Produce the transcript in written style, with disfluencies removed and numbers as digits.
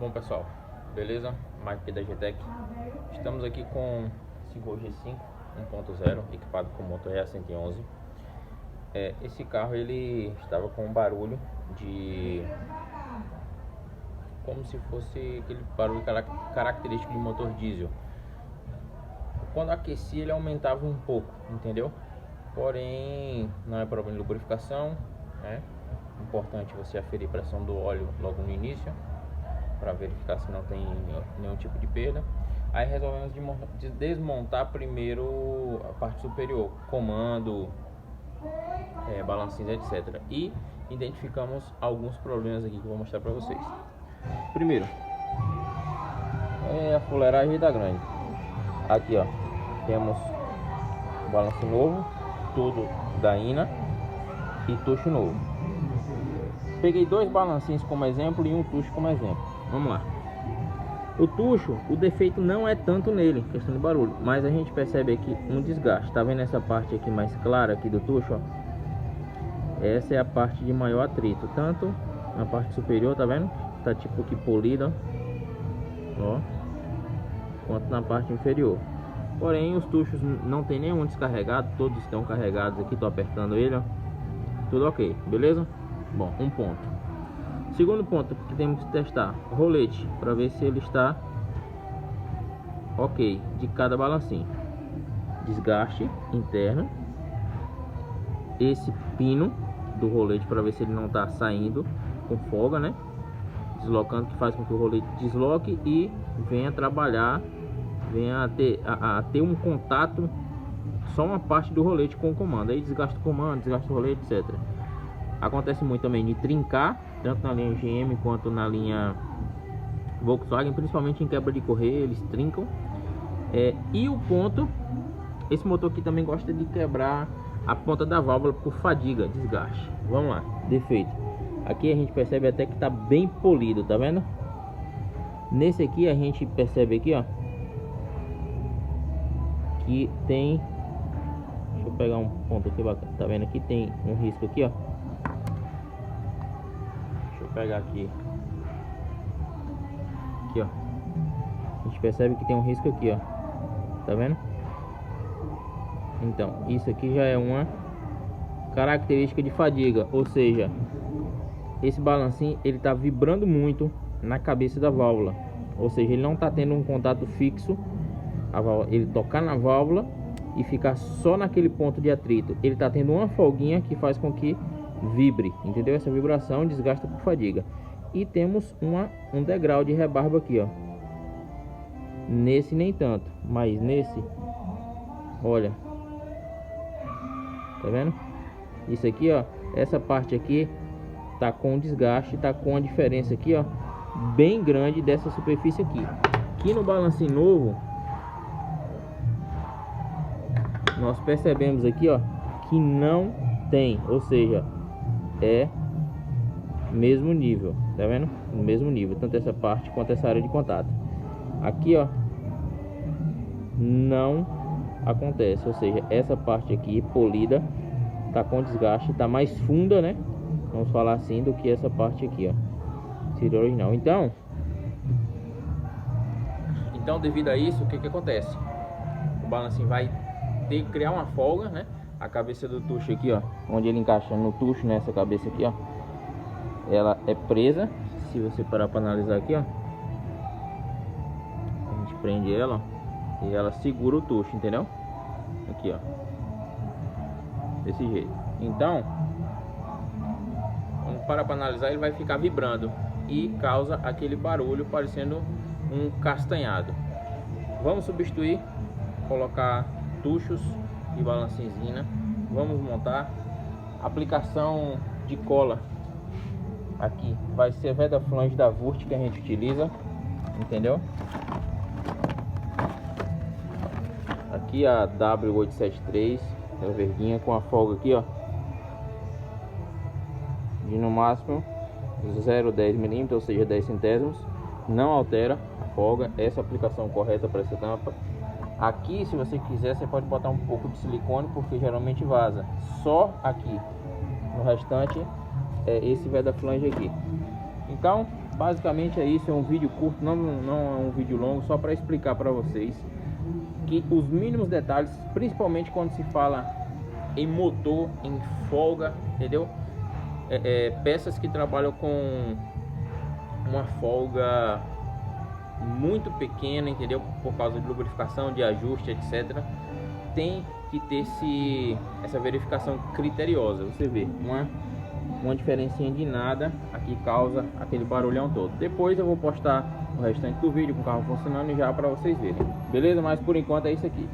Bom pessoal, beleza? Mike aqui da GTEC. Estamos aqui com 5 G5 1.0 equipado com motor EA111. Esse carro ele estava com um barulho de como se fosse aquele barulho característico de motor diesel. Quando aquecia ele aumentava um pouco, entendeu? Porém não é problema de lubrificação, né? Importante você aferir a pressão do óleo logo no início para verificar se não tem nenhum tipo de perda. Aí resolvemos desmontar primeiro a parte superior, comando, balancinhos, etc. E identificamos alguns problemas aqui que eu vou mostrar para vocês. Primeiro, a fuleiragem da grande. Aqui ó, temos balanço novo, tudo da INA e tucho novo. Peguei dois balancinhos como exemplo e um tucho como exemplo. Vamos lá. O tucho, o defeito não é tanto nele, questão de barulho, mas a gente percebe aqui um desgaste. Tá vendo essa parte aqui mais clara aqui do tucho, ó? Essa é a parte de maior atrito, tanto na parte superior, tá vendo? Tá tipo que polida, ó, quanto na parte inferior. Porém, os tuchos não tem nenhum descarregado, todos estão carregados aqui. Tô apertando ele, ó, tudo ok, beleza? Bom, um ponto. Segundo ponto que temos que testar o rolete para ver se ele está ok de cada balancinho. Desgaste interno. Esse pino do rolete para ver se ele não está saindo com folga, né? Deslocando, que faz com que o rolete desloque e venha trabalhar, venha a ter um contato, só uma parte do rolete com o comando. Aí desgasta o comando, desgasta o rolete, etc. Acontece muito também de trincar, tanto na linha GM quanto na linha Volkswagen, principalmente em quebra de correia, eles trincam. E o ponto, esse motor aqui também gosta de quebrar a ponta da válvula por fadiga, desgaste. Vamos lá, defeito. Aqui a gente percebe até que tá bem polido, tá vendo? Nesse aqui a gente percebe aqui, ó, que tem, deixa eu pegar um ponto aqui bacana, tá vendo? Aqui tem um risco aqui, ó. Pegar aqui, ó, a gente percebe que tem um risco aqui, ó, tá vendo? Então isso aqui já é uma característica de fadiga, ou seja, esse balancinho ele tá vibrando muito na cabeça da válvula, ou seja, ele não tá tendo um contato fixo, ele tocar na válvula e ficar só naquele ponto de atrito, ele tá tendo uma folguinha que faz com que vibre, entendeu? Essa vibração desgasta por fadiga. E temos um degrau de rebarba aqui, ó. Nesse nem tanto, mas nesse, olha, tá vendo? Isso aqui, ó, essa parte aqui tá com desgaste, tá com a diferença aqui, ó, bem grande dessa superfície aqui. Aqui no balancinho novo, nós percebemos aqui, ó, que não tem, ou seja, é mesmo nível, tá vendo? No mesmo nível, tanto essa parte quanto essa área de contato. Aqui, ó, não acontece, ou seja, essa parte aqui polida tá com desgaste, tá mais funda, né? Vamos falar assim, do que essa parte aqui, ó, seria original. Então devido a isso, o que acontece? O balancinho vai ter que criar uma folga, né? A cabeça do tucho aqui, ó, onde ele encaixa no tucho, nessa cabeça aqui, ó, ela é presa. Se você parar para analisar aqui, ó, a gente prende ela, ó, e ela segura o tucho, entendeu? Aqui, ó, desse jeito. Então, quando parar para analisar, ele vai ficar vibrando e causa aquele barulho parecendo um castanhado. Vamos substituir, colocar tuchos e balancinho. Vamos montar. Aplicação de cola aqui vai ser a veda flange da Wurth que a gente utiliza, entendeu? Aqui a W873, ela verdinha com a folga aqui, ó, de no máximo 0,10 mm, ou seja, 10 centésimos. Não altera a folga. Essa é a aplicação correta para essa tampa. Aqui, se você quiser, você pode botar um pouco de silicone, porque geralmente vaza. Só aqui. No restante é esse veda flange aqui. Então, basicamente é isso. É um vídeo curto, não é um vídeo longo, só para explicar para vocês que os mínimos detalhes, principalmente quando se fala em motor, em folga, entendeu? Peças que trabalham com uma folga muito pequena, entendeu? Por causa de lubrificação, de ajuste, etc. Tem que ter essa verificação criteriosa. Você vê uma diferencinha de nada aqui causa aquele barulhão todo. Depois eu vou postar o restante do vídeo com o carro funcionando já para vocês verem. Beleza? Mas por enquanto é isso aqui.